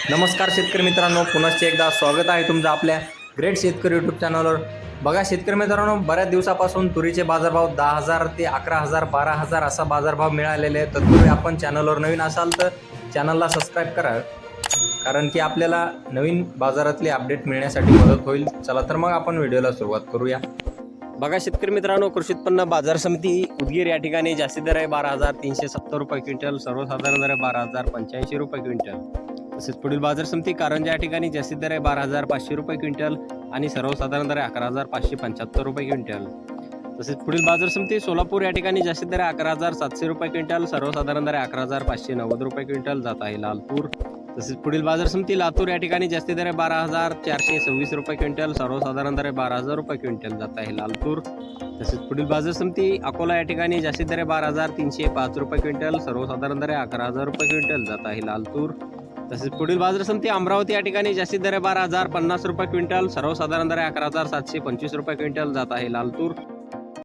नमस्कार शेतकरी मित्रांनो, पुनश्च एकदा स्वागत आहे तुमचं आपल्या ग्रेट शेतकरी यूट्यूब चॅनलवर। बघा शेतकरी मित्रांनो, बऱ्याच दिवसापासून तुरीचे बाजारभाव 10,000 ते 11,000 12,000 असा बाजारभाव मिळालेले आहेत। तत्पूर्वी आपण चॅनलवर नवीन असाल तर चॅनलला सबस्क्राईब करा, कारण की आपल्याला नवीन बाजारातले अपडेट मिळण्यासाठी मदत होईल। चला तर मग आपण व्हिडिओला सुरुवात करूया। बघा शेतकरी मित्रांनो, कृषी उत्पन्न बाजार समिती उदगीर या ठिकाणी जास्ती दर आहे 12,370 रुपये क्विंटल, सर्वसाधारण दर आहे 12,085 रुपये क्विंटल। तसेच पुढील बाजार समिती कारंजा या ठिकाणी जास्तीत दर आहे 12,500 रुपये क्विंटल आणि सर्वसाधारण दर आहे 11,575 रुपये क्विंटल। तसेच पुढील बाजार समिती सोलापूर या ठिकाणी जास्तीत दर आहे 11,700 रुपये क्विंटल, सर्वसाधारण दर आहे 11,590 रुपये क्विंटल, जात आहे लाल तूर। तसेच पुढील बाजार समिती लातूर या ठिकाणी जास्तीत दर आहे 12,426 रुपये क्विंटल, सर्वसाधारण दर आहे 12,000 रुपये क्विंटल, जात आहे लाल तूर। तसेच पुढील बाजार समिती अकोला या ठिकाणी जास्तीत दर आहे 12,305 रुपये क्विंटल, सर्वसाधारण दर आहे 11,000 रुपये क्विंटल, जात आहे लाल तूर। तसेच पुढील बाजार समिती अमरावती या ठिकाणी जास्तीत दर आहे 12,050 रुपये क्विंटल, सर्वसाधारण दर आहे 11,725 रुपये क्विंटल, जात आहे लाल तूर।